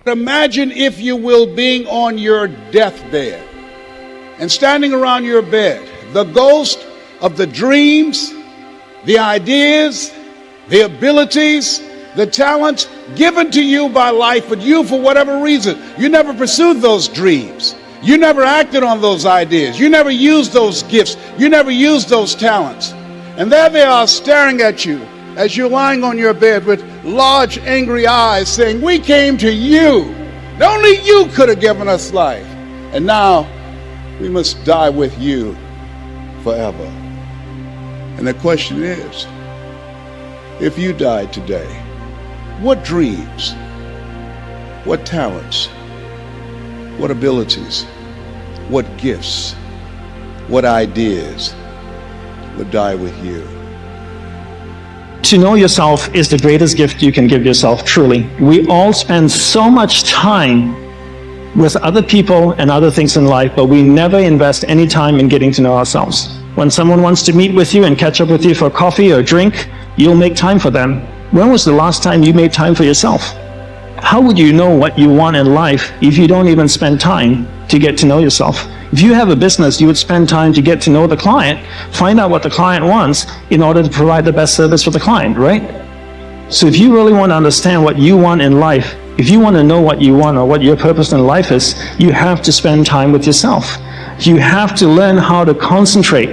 Imagine, if you will, being on your deathbed and standing around your bed, the ghost of the dreams, the ideas, the abilities, the talents given to you by life, but you, for whatever reason, you never pursued those dreams. You never acted on those ideas. You never used those gifts. You never used those talents. And there they are staring at you as you're lying on your bed with large, angry eyes saying, "We came to you. Only you could have given us life. And now we must die with you forever." And the question is, if you died today, what dreams, what talents, what abilities, what gifts, what ideas would die with you? To know yourself is the greatest gift you can give yourself, truly. We all spend so much time with other people and other things in life, but we never invest any time in getting to know ourselves. When someone wants to meet with you and catch up with you for coffee or drink, you'll make time for them. When was the last time you made time for yourself? How would you know what you want in life if you don't even spend time to get to know yourself? If you have a business, you would spend time to get to know the client, find out what the client wants in order to provide the best service for the client, right? So if you really want to understand what you want in life, if you want to know what you want or what your purpose in life is, you have to spend time with yourself. You have to learn how to concentrate.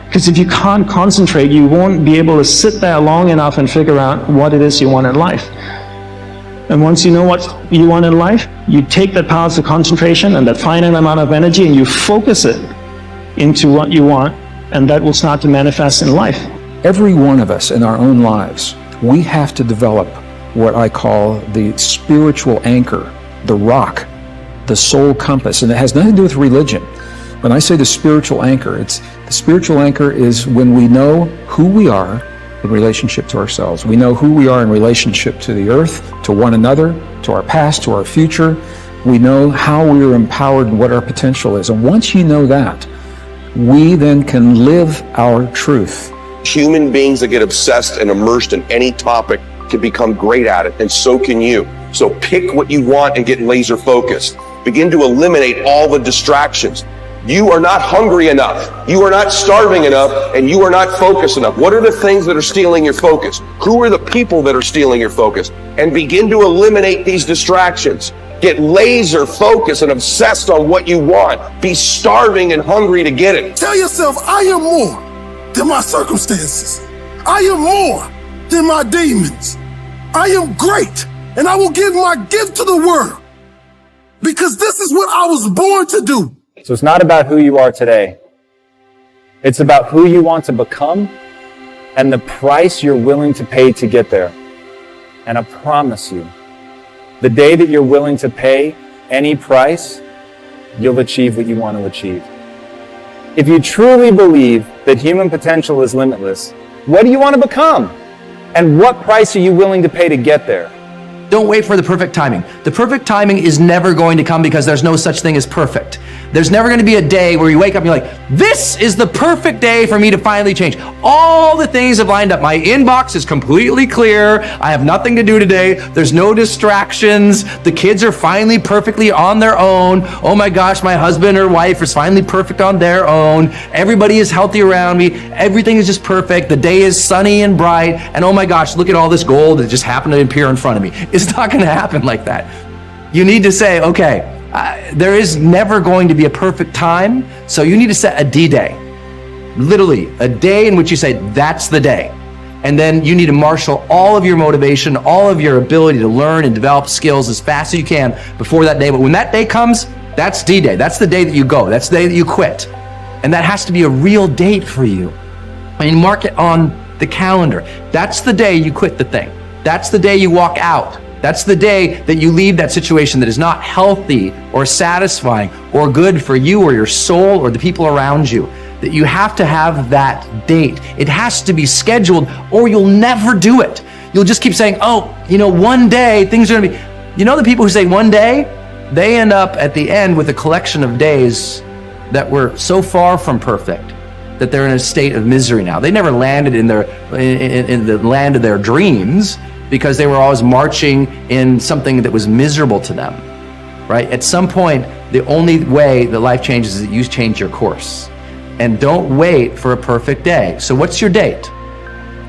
Because if you can't concentrate, you won't be able to sit there long enough and figure out what it is you want in life. And once you know what you want in life, you take that power of concentration and that finite amount of energy and you focus it into what you want, and that will start to manifest in life. Every one of us in our own lives, we have to develop what I call the spiritual anchor, the rock, the soul compass, and it has nothing to do with religion. When I say the spiritual anchor, the spiritual anchor is when we know who we are in relationship to ourselves. We know who we are in relationship to the earth, to one another, to our past, to our future. We know how we are empowered and what our potential is. And once you know that, we then can live our truth. Human beings that get obsessed and immersed in any topic can become great at it, and so can you. So pick what you want and get laser focused. Begin to eliminate all the distractions. You are not hungry enough, you are not starving enough, and you are not focused enough. What are the things that are stealing your focus? Who are the people that are stealing your focus? And begin to eliminate these distractions. Get laser focused and obsessed on what you want. Be starving and hungry to get it. Tell yourself, I am more than my circumstances. I am more than my demons. I am great, and I will give my gift to the world, because this is what I was born to do. So it's not about who you are today. It's about who you want to become and the price you're willing to pay to get there. And I promise you, the day that you're willing to pay any price, you'll achieve what you want to achieve. If you truly believe that human potential is limitless, what do you want to become? And what price are you willing to pay to get there? Don't wait for the perfect timing. The perfect timing is never going to come, because there's no such thing as perfect. There's never going to be a day where you wake up and you're like, this is the perfect day for me to finally change. All the things have lined up. My inbox is completely clear. I have nothing to do today. There's no distractions. The kids are finally perfectly on their own. Oh my gosh, my husband or wife is finally perfect on their own. Everybody is healthy around me. Everything is just perfect. The day is sunny and bright. And oh my gosh, look at all this gold that just happened to appear in front of me. It's not going to happen like that. You need to say, okay, there is never going to be a perfect time, so you need to set a D-Day. Literally, a day in which you say, that's the day. And then you need to marshal all of your motivation, all of your ability to learn and develop skills as fast as you can before that day. But when that day comes, that's D-Day. That's the day that you go. That's the day that you quit. And that has to be a real date for you. I mean, mark it on the calendar. That's the day you quit the thing. That's the day you walk out. That's the day that you leave that situation that is not healthy or satisfying or good for you or your soul or the people around you. That you have to have that date. It has to be scheduled, or you'll never do it. You'll just keep saying, oh, one day things are gonna be, the people who say one day, they end up at the end with a collection of days that were so far from perfect that they're in a state of misery now. They never landed in the land of their dreams. because they were always marching in something that was miserable to them, right? At some point, the only way that life changes is that you change your course. And don't wait for a perfect day. So what's your date?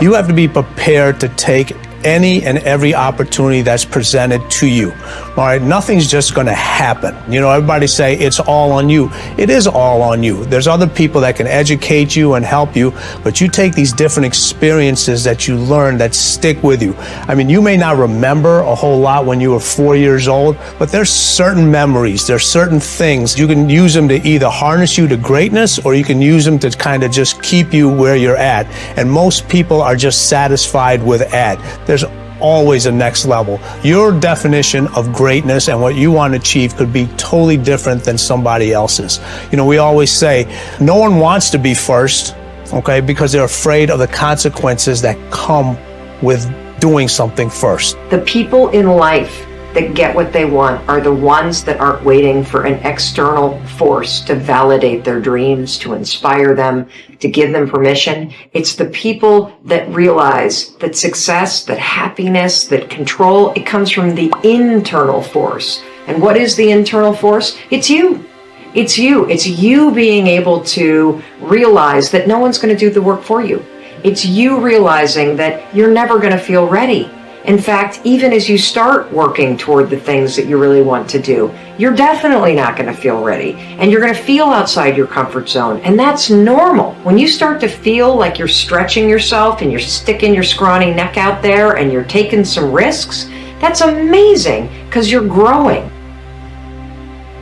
You have to be prepared to take any and every opportunity that's presented to you. All right, nothing's just going to happen. You know, everybody say it's all on you. It is all on you. There's other people that can educate you and help you, but you take these different experiences that you learn that stick with you. I mean, you may not remember a whole lot when you were 4 years old, but there's certain memories, there's certain things. You can use them to either harness you to greatness, or you can use them to kind of just keep you where you're at. And most people are just satisfied with at. There's always a next level. Your definition of greatness and what you want to achieve could be totally different than somebody else's. You know, we always say no one wants to be first, okay, because they're afraid of the consequences that come with doing something first. The people in life that get what they want are the ones that aren't waiting for an external force to validate their dreams, to inspire them, to give them permission. It's the people that realize that success, that happiness, that control, it comes from the internal force. And what is the internal force? It's you. It's you. It's you being able to realize that no one's going to do the work for you. It's you realizing that you're never going to feel ready. In fact, even as you start working toward the things that you really want to do, you're definitely not going to feel ready. And you're going to feel outside your comfort zone. And that's normal. When you start to feel like you're stretching yourself and you're sticking your scrawny neck out there and you're taking some risks, that's amazing because you're growing.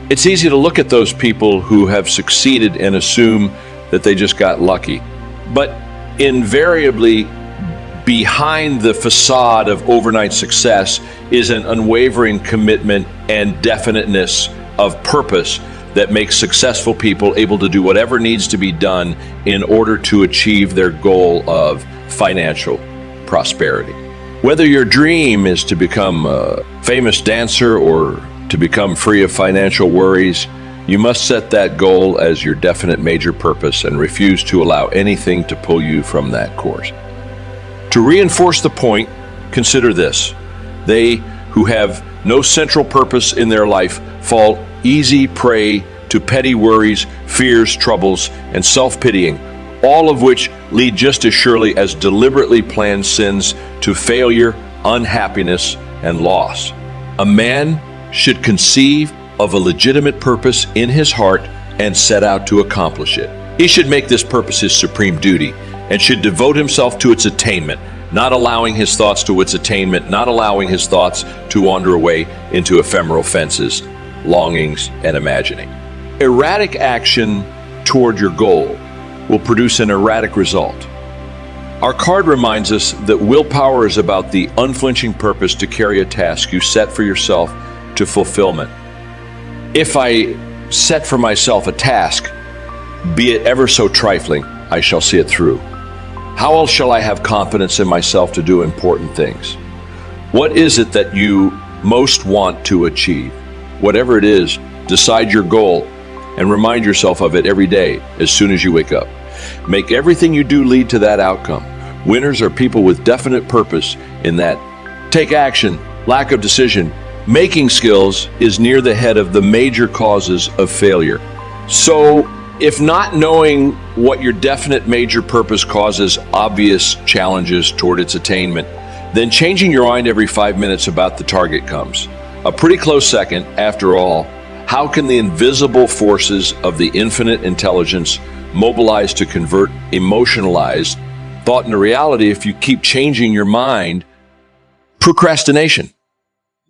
It's easy to look at those people who have succeeded and assume that they just got lucky. But invariably, behind the facade of overnight success is an unwavering commitment and definiteness of purpose that makes successful people able to do whatever needs to be done in order to achieve their goal of financial prosperity. Whether your dream is to become a famous dancer or to become free of financial worries, you must set that goal as your definite major purpose and refuse to allow anything to pull you from that course. To reinforce the point, consider this. They who have no central purpose in their life fall easy prey to petty worries, fears, troubles, and self-pitying, all of which lead just as surely as deliberately planned sins to failure, unhappiness, and loss. A man should conceive of a legitimate purpose in his heart and set out to accomplish it. He should make this purpose his supreme duty and should devote himself to its attainment, not allowing his thoughts to its attainment, not allowing his thoughts to wander away into ephemeral fences, longings, and imagining. Erratic action toward your goal will produce an erratic result. Our card reminds us that willpower is about the unflinching purpose to carry a task you set for yourself to fulfillment. If I set for myself a task, be it ever so trifling, I shall see it through. How else shall I have confidence in myself to do important things? What is it that you most want to achieve? Whatever it is, decide your goal and remind yourself of it every day as soon as you wake up. Make everything you do lead to that outcome. Winners are people with definite purpose in that take action, lack of decision, making skills is near the head of the major causes of failure. So, if not knowing what your definite major purpose causes obvious challenges toward its attainment, then changing your mind every 5 minutes about the target comes. A pretty close second, after all. How can the invisible forces of the infinite intelligence mobilize to convert emotionalized thought into reality if you keep changing your mind? Procrastination.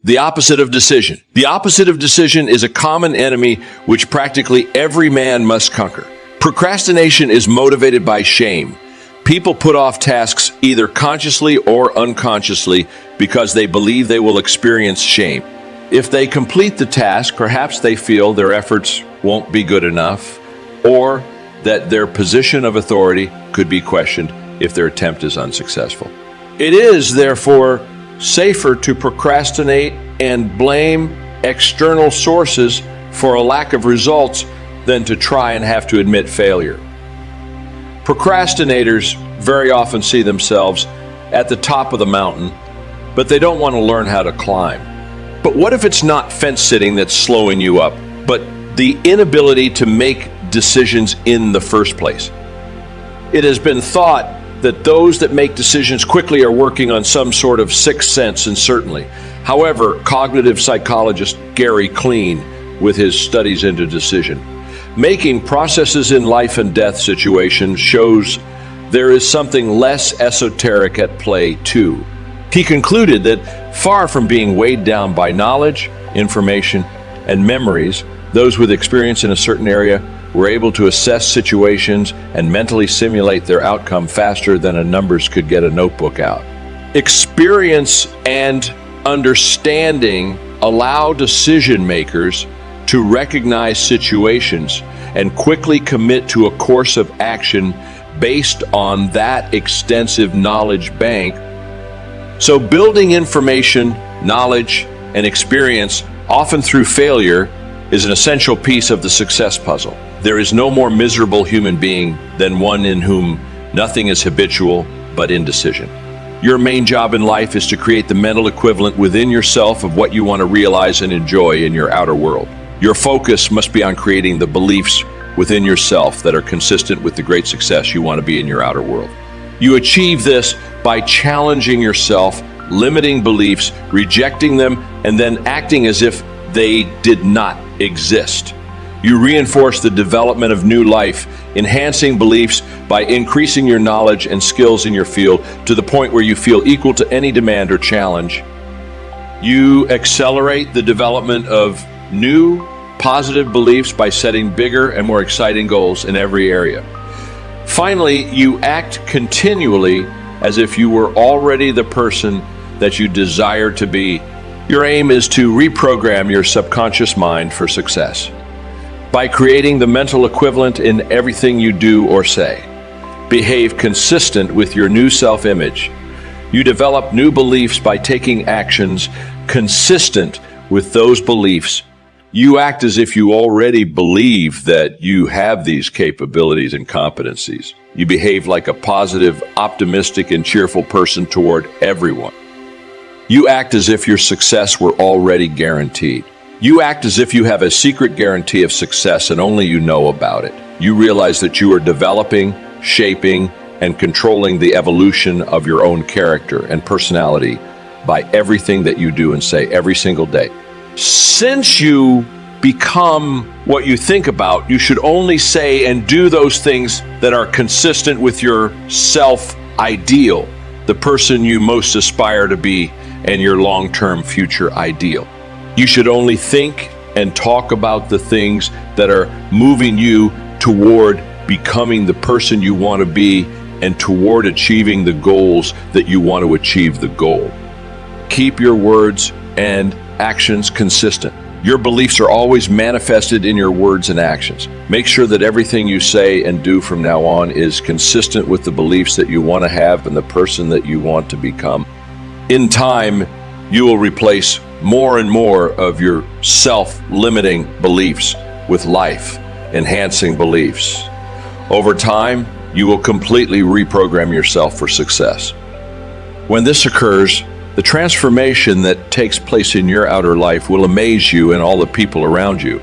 The opposite of decision. The opposite of decision is a common enemy which practically every man must conquer. Procrastination is motivated by shame. People put off tasks either consciously or unconsciously because they believe they will experience shame. If they complete the task, perhaps they feel their efforts won't be good enough, or that their position of authority could be questioned if their attempt is unsuccessful. It is, therefore, safer to procrastinate and blame external sources for a lack of results than to try and have to admit failure. Procrastinators very often see themselves at the top of the mountain but they don't want to learn how to climb. But what if it's not fence sitting that's slowing you up, but the inability to make decisions in the first place? It has been thought that those that make decisions quickly are working on some sort of sixth sense, and certainly. However, cognitive psychologist Gary Klein, with his studies into decision making processes in life and death situations, shows there is something less esoteric at play too. He concluded that far from being weighed down by knowledge, information, and memories, those with experience in a certain area were able to assess situations and mentally simulate their outcome faster than a numbers could get a notebook out. Experience and understanding allow decision makers to recognize situations and quickly commit to a course of action based on that extensive knowledge bank. So building information, knowledge, and experience, often through failure, is an essential piece of the success puzzle. There is no more miserable human being than one in whom nothing is habitual but indecision. Your main job in life is to create the mental equivalent within yourself of what you want to realize and enjoy in your outer world. Your focus must be on creating the beliefs within yourself that are consistent with the great success you want to be in your outer world. You achieve this by challenging yourself, limiting beliefs, rejecting them, and then acting as if they did not exist. You reinforce the development of new life, enhancing beliefs by increasing your knowledge and skills in your field to the point where you feel equal to any demand or challenge. You accelerate the development of new positive beliefs by setting bigger and more exciting goals in every area. Finally, you act continually as if you were already the person that you desire to be. Your aim is to reprogram your subconscious mind for success by creating the mental equivalent in everything you do or say. Behave consistent with your new self-image. You develop new beliefs by taking actions consistent with those beliefs. You act as if you already believe that you have these capabilities and competencies. You behave like a positive, optimistic, and cheerful person toward everyone. You act as if your success were already guaranteed. You act as if you have a secret guarantee of success and only you know about it. You realize that you are developing, shaping, and controlling the evolution of your own character and personality by everything that you do and say every single day. Since you become what you think about, you should only say and do those things that are consistent with your self-ideal, the person you most aspire to be, and your long-term future ideal. You should only think and talk about the things that are moving you toward becoming the person you want to be and toward achieving the goals that you want to achieve the goal. Keep your words and actions consistent. Your beliefs are always manifested in your words and actions. Make sure that everything you say and do from now on is consistent with the beliefs that you want to have and the person that you want to become. In time, you will replace more and more of your self-limiting beliefs with life-enhancing beliefs. Over time, you will completely reprogram yourself for success. When this occurs, the transformation that takes place in your outer life will amaze you and all the people around you.